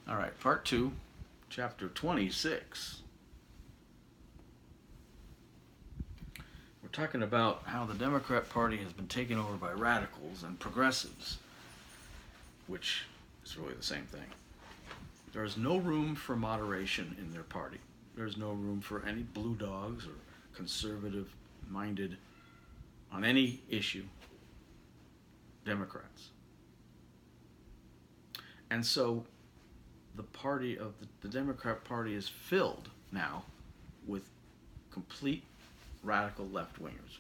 All right, part 2, chapter 26. We're talking about how the Democrat Party has been taken over by radicals and progressives, which is really the same thing. There is no room for moderation in their party. There's no room for any blue dogs or conservative-minded, on any issue, Democrats. And so the party of the Democrat Party is filled now with complete radical left-wingers.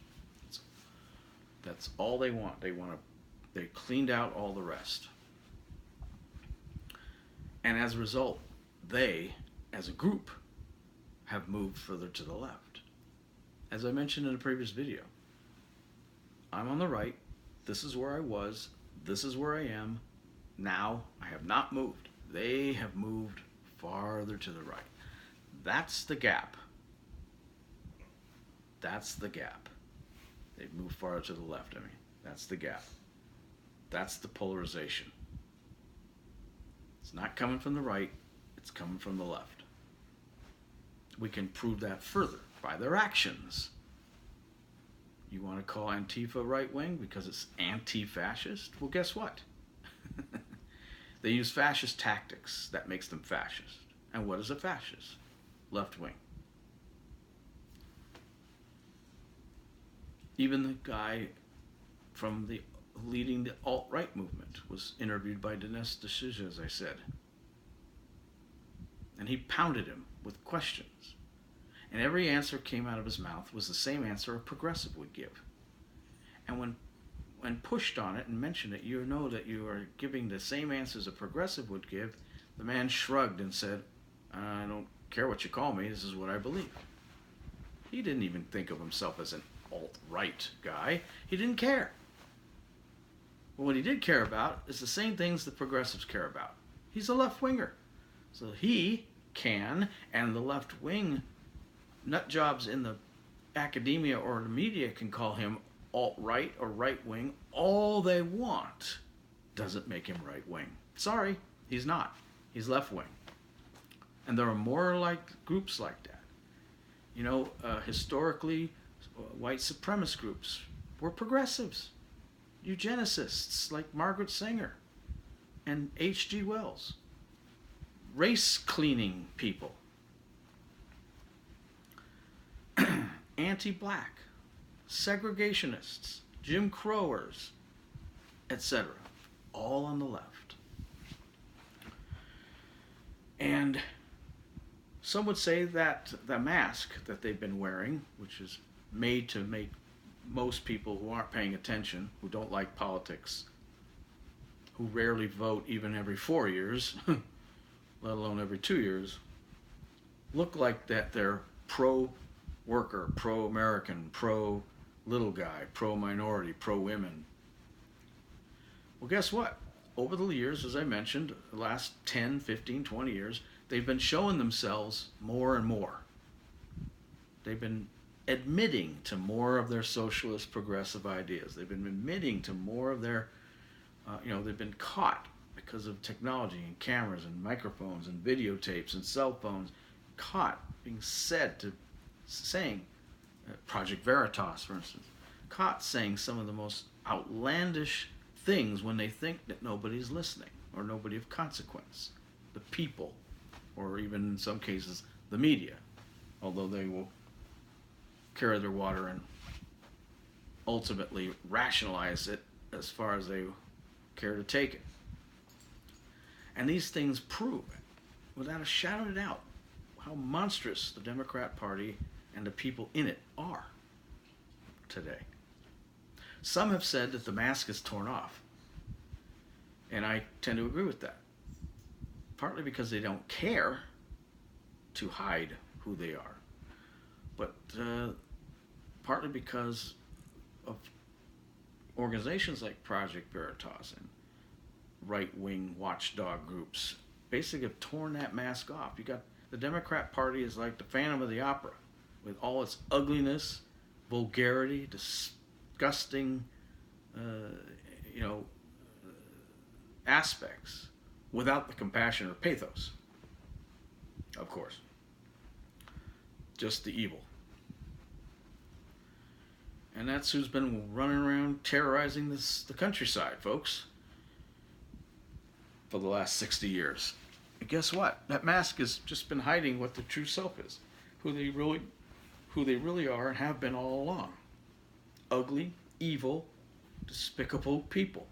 That's all they want. They cleaned out all the rest. And as a result, they, as a group, have moved further to the left. As I mentioned in a previous video, I'm on the right. This is where I was. This is where I am. Now, I have not moved. They have moved farther to the right. That's the gap. That's the gap. They've moved farther to the left, That's the gap. That's the polarization. It's not coming from the right, it's coming from the left. We can prove that further by their actions. You want to call Antifa right-wing because it's anti-fascist? Well, guess what? They use fascist tactics. That makes them fascist. And what is a fascist? Left-wing. Even the guy from the leading the alt-right movement was interviewed by Dinesh D'Souza, as I said. And he pounded him with questions. And every answer came out of his mouth was the same answer a progressive would give. And when pushed on it and mentioned it, you know that you are giving the same answers a progressive would give. The man shrugged and said, I don't care what you call me, this is what I believe. He didn't even think of himself as an alt-right guy. He didn't care. But what he did care about is the same things the progressives care about. He's a left-winger. So he can, and the left-wing nut jobs in the academia or the media can call him alt-right or right-wing all they want. Doesn't make him right-wing. Sorry, he's not. He's left-wing. And there are more groups like that. You know, historically, white supremacist groups were progressives. Eugenicists like Margaret Sanger and H.G. Wells. Race-cleaning people. Anti-black. Segregationists, Jim Crowers, etc. All on the left. And some would say that the mask that they've been wearing, which is made to make most people who aren't paying attention, who don't like politics, who rarely vote even every 4 years, let alone every 2 years, look like that they're pro-worker, pro-American, pro-little guy, pro-minority, pro-women. Well, guess what? Over the years, as I mentioned, the last 10, 15, 20 years, they've been showing themselves more and more. They've been admitting to more of their socialist progressive ideas. They've been admitting to more of their, they've been caught because of technology and cameras and microphones and videotapes and cell phones, caught being saying, Project Veritas, for instance, caught saying some of the most outlandish things when they think that nobody's listening or nobody of consequence. The people, or even in some cases, the media, although they will carry their water and ultimately rationalize it as far as they care to take it. And these things prove, without a shadow of a doubt, how monstrous the Democrat Party and the people in it are today. Some have said that the mask is torn off, and I tend to agree with that. Partly because they don't care to hide who they are, but partly because of organizations like Project Veritas and right-wing watchdog groups basically have torn that mask off. You got the Democrat Party is like the Phantom of the Opera, with all its ugliness, vulgarity, disgusting, aspects, without the compassion or pathos, of course. Just the evil. And that's who's been running around terrorizing the countryside, folks, for the last 60 years. And guess what? That mask has just been hiding what the true self is, who they really are and have been all along. Ugly, evil, despicable people.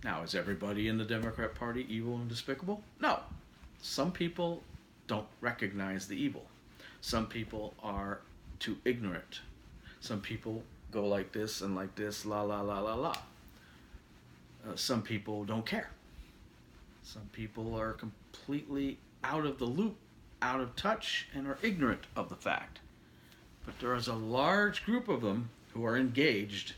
Now, is everybody in the Democrat Party evil and despicable? No. Some people don't recognize the evil. Some people are too ignorant. Some people go like this and like this, la la la la la. Some people don't care. Some people are completely out of the loop, out of touch, and are ignorant of the fact. But there is a large group of them who are engaged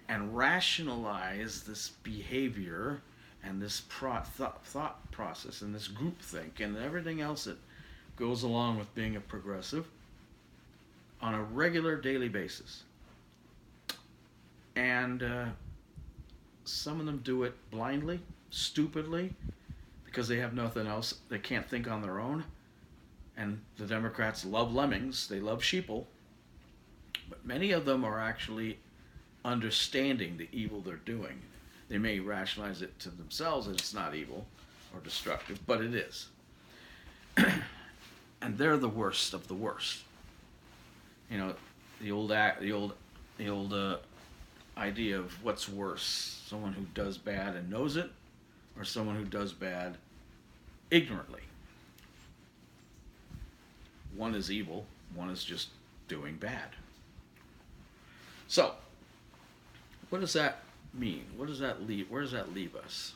and rationalize this behavior and this thought process and this groupthink and everything else that goes along with being a progressive on a regular daily basis. And some of them do it blindly, stupidly, because they have nothing else. They can't think on their own. And the Democrats love lemmings. They love sheeple. But many of them are actually understanding the evil they're doing. They may rationalize it to themselves that it's not evil or destructive, but it is. And they're the worst of the worst. You know, the old idea of what's worse, someone who does bad and knows it, or someone who does bad ignorantly. One is evil, one is just doing bad. So, what does that mean? What does that leave? Where does that leave us?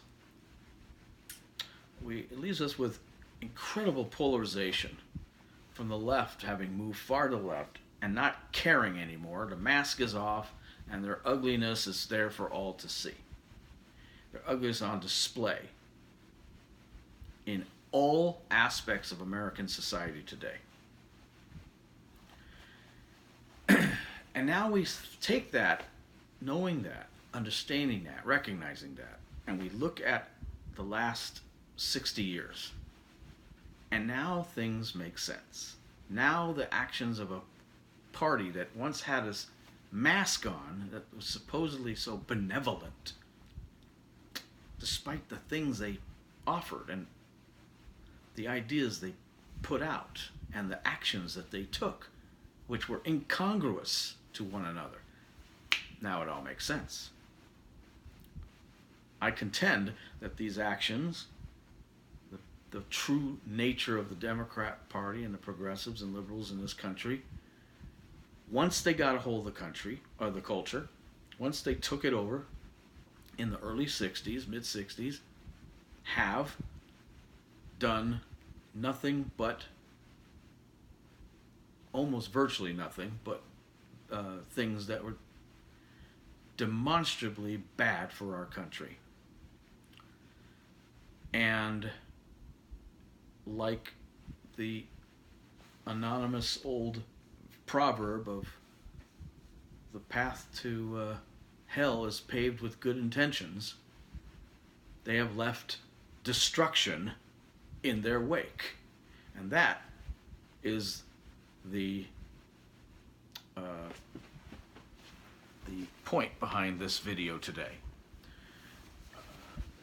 It leaves us with incredible polarization from the left having moved far to the left and not caring anymore. The mask is off and their ugliness is there for all to see. Their ugliness is on display in all aspects of American society today. And now we take that, knowing that, understanding that, recognizing that, and we look at the last 60 years. And now things make sense. Now the actions of a party that once had a mask on, that was supposedly so benevolent, despite the things they offered and the ideas they put out and the actions that they took, which were incongruous to one another. Now it all makes sense. I contend that these actions, the true nature of the Democrat Party and the progressives and liberals in this country, once they got a hold of the country, or the culture, once they took it over in the early 60s, mid-60s, have done nothing but, almost virtually nothing, but things that were demonstrably bad for our country. And like the anonymous old proverb of the path to hell is paved with good intentions, they have left destruction in their wake. And that is the point behind this video today.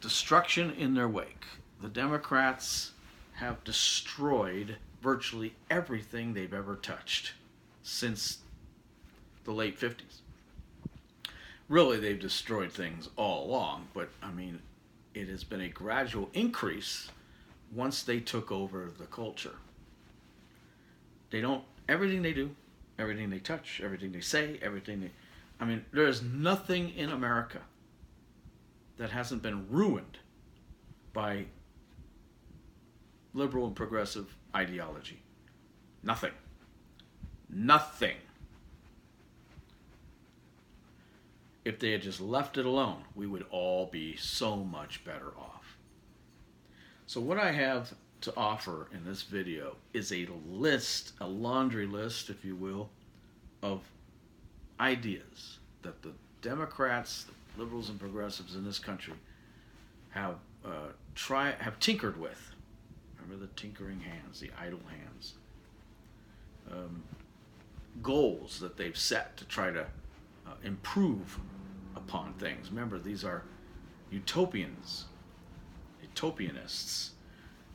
Destruction in their wake. The Democrats have destroyed virtually everything they've ever touched since the late 50s. Really, they've destroyed things all along, but I mean, it has been a gradual increase once they took over the culture. Everything they do, everything they touch, everything they say, there is nothing in America that hasn't been ruined by liberal and progressive ideology. Nothing. Nothing. If they had just left it alone, we would all be so much better off. So what I have to offer in this video is a list, a laundry list, if you will, of ideas that the Democrats, the liberals and progressives in this country have have tinkered with. Remember the tinkering hands, the idle hands. Goals that they've set to try to improve upon things. Remember, these are utopianists,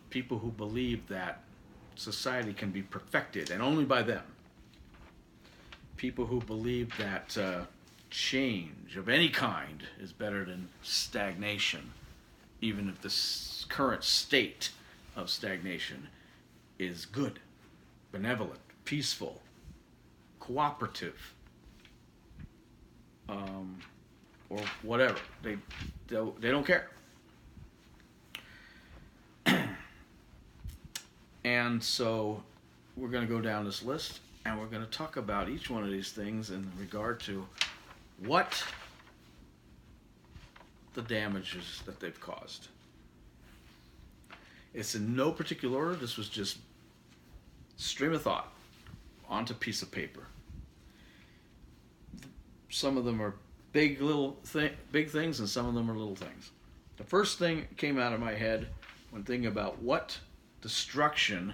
people who believe that society can be perfected and only by them. People who believe that change of any kind is better than stagnation, even if the current state of stagnation is good, benevolent, peaceful, cooperative, or whatever. They don't care. And so we're going to go down this list, and we're going to talk about each one of these things in regard to what the damages that they've caused. It's in no particular order. This was just stream of thought onto a piece of paper. Some of them are big things, and some of them are little things. The first thing that came out of my head when thinking about what destruction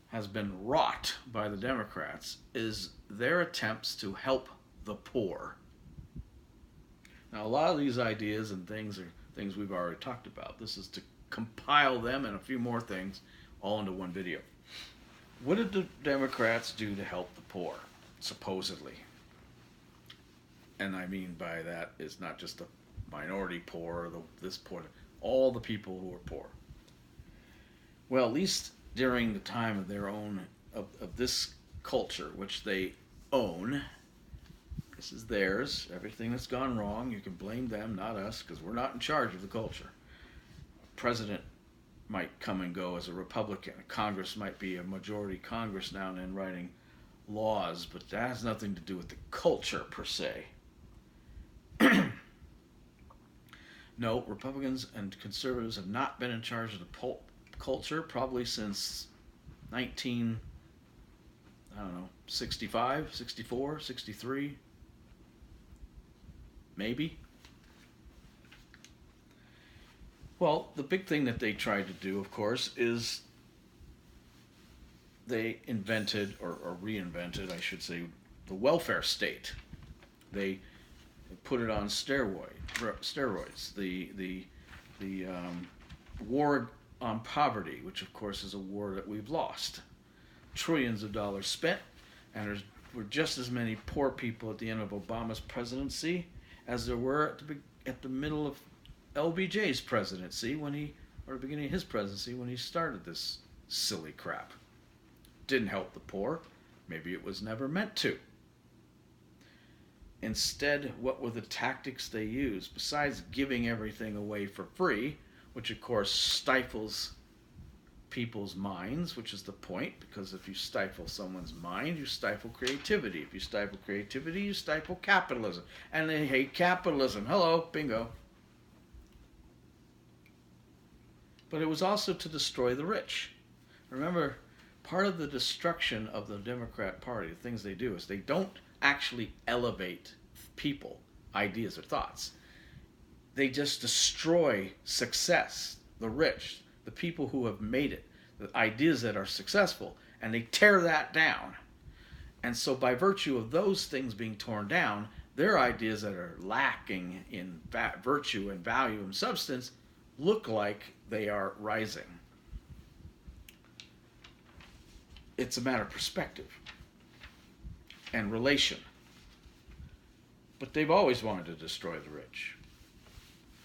has been wrought by the Democrats is their attempts to help the poor. Now, a lot of these ideas and things are things we've already talked about. This is to compile them and a few more things all into one video. What did the Democrats do to help the poor, supposedly? And I mean by that is not just the minority poor, this poor, all the people who are poor. Well, at least during the time of their own, of this culture, which they own, this is theirs. Everything that's gone wrong, you can blame them, not us, because we're not in charge of the culture. A president might come and go as a Republican. Congress might be a majority Congress now and then writing laws, but that has nothing to do with the culture per se. No, Republicans and conservatives have not been in charge of the culture probably since 65, 64, 63, maybe. Well, the big thing that they tried to do, of course, is they invented, or reinvented, I should say, the welfare state. They put it on steroids. The war on poverty, which of course is a war that we've lost. Trillions of dollars spent, and there were just as many poor people at the end of Obama's presidency as there were at the middle of LBJ's presidency or the beginning of his presidency when he started this silly crap. Didn't help the poor. Maybe it was never meant to. Instead, what were the tactics they used? Besides giving everything away for free, which of course stifles people's minds, which is the point, because if you stifle someone's mind, you stifle creativity. If you stifle creativity, you stifle capitalism. And they hate capitalism. Hello, bingo. But it was also to destroy the rich. Remember, part of the destruction of the Democrat Party, the things they do, is they don't actually elevate people, ideas, or thoughts. They just destroy success, the rich, the people who have made it, the ideas that are successful, and they tear that down. And so by virtue of those things being torn down, their ideas that are lacking in virtue and value and substance look like they are rising. It's a matter of perspective and relation. But they've always wanted to destroy the rich.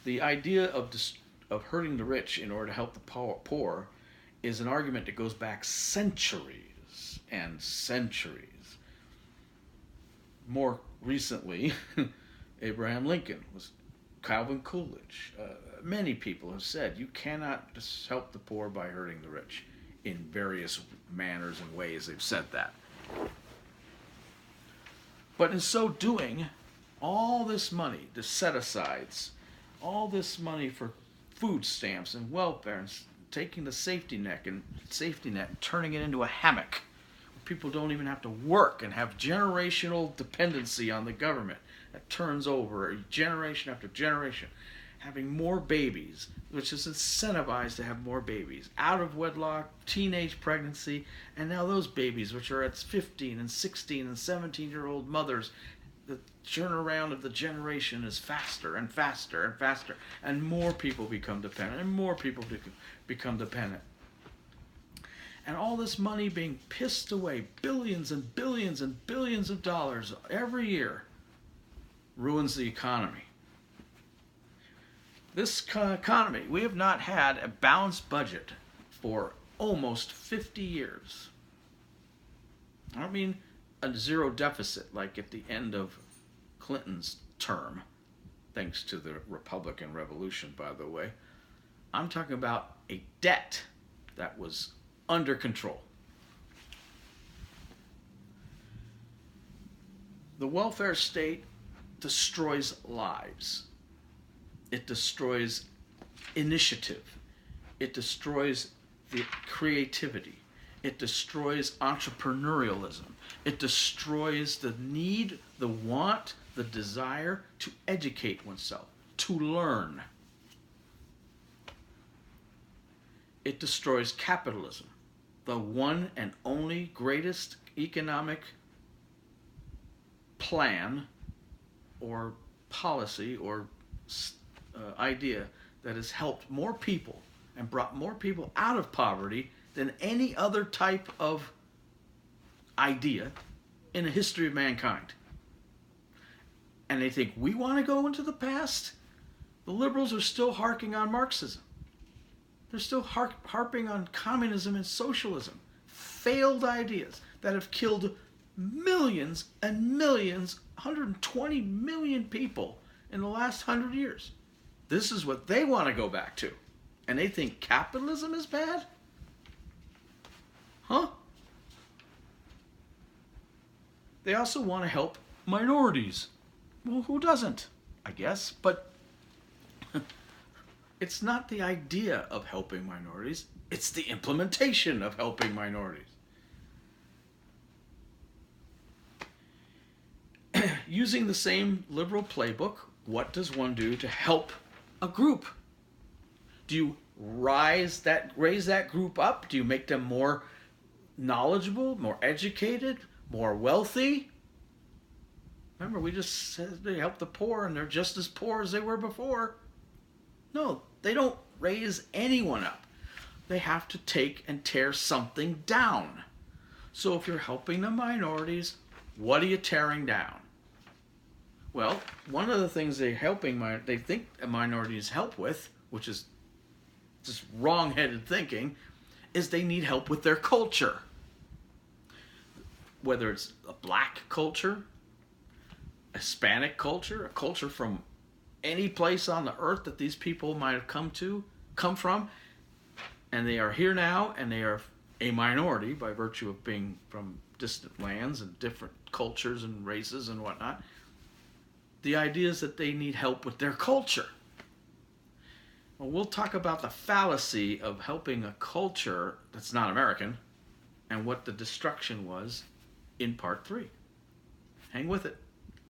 The idea of hurting the rich in order to help the poor is an argument that goes back centuries and centuries. More recently, Abraham Lincoln, Calvin Coolidge. Many people have said you cannot just help the poor by hurting the rich. In various manners and ways they've said that. But in so doing, all this money, the set-asides, all this money for food stamps and welfare, and taking the safety net and turning it into a hammock. People don't even have to work and have generational dependency on the government that turns over generation after generation. having more babies, which is incentivized to have more babies, out of wedlock, teenage pregnancy, and now those babies, which are at 15 and 16 and 17-year-old mothers, the turnaround of the generation is faster and faster and faster, and more people become dependent, and more people become dependent. And all this money being pissed away, billions and billions and billions of dollars every year, ruins the economy. This economy, we have not had a balanced budget for almost 50 years. I don't mean a zero deficit like at the end of Clinton's term, thanks to the Republican Revolution, by the way. I'm talking about a debt that was under control. The welfare state destroys lives. It destroys initiative. It destroys the creativity. It destroys entrepreneurialism. It destroys the need, the want, the desire to educate oneself, to learn. It destroys capitalism, the one and only greatest economic plan or policy or idea that has helped more people and brought more people out of poverty than any other type of idea in the history of mankind. And they think we want to go into the past? The liberals are still harking on Marxism. They're still harping on communism and socialism. Failed ideas that have killed millions and millions, 120 million people in the last 100 years. This is what they want to go back to. And they think capitalism is bad? Huh? They also want to help minorities. Well, who doesn't? I guess. But it's not the idea of helping minorities. It's the implementation of helping minorities. Using the same liberal playbook, what does one do to help a group? Do you raise that group up? Do you make them more knowledgeable, more educated, more wealthy? Remember, we just said they help the poor and they're just as poor as they were before. No, they don't raise anyone up. They have to take and tear something down. So if you're helping the minorities, what are you tearing down? Well, one of the things they think minorities help with, which is just wrong-headed thinking, is they need help with their culture. Whether it's a black culture, a Hispanic culture, a culture from any place on the earth that these people might have come from, and they are here now, and they are a minority by virtue of being from distant lands and different cultures and races and whatnot. The idea is that they need help with their culture. Well, we'll talk about the fallacy of helping a culture that's not American and what the destruction was in part 3. Hang with it.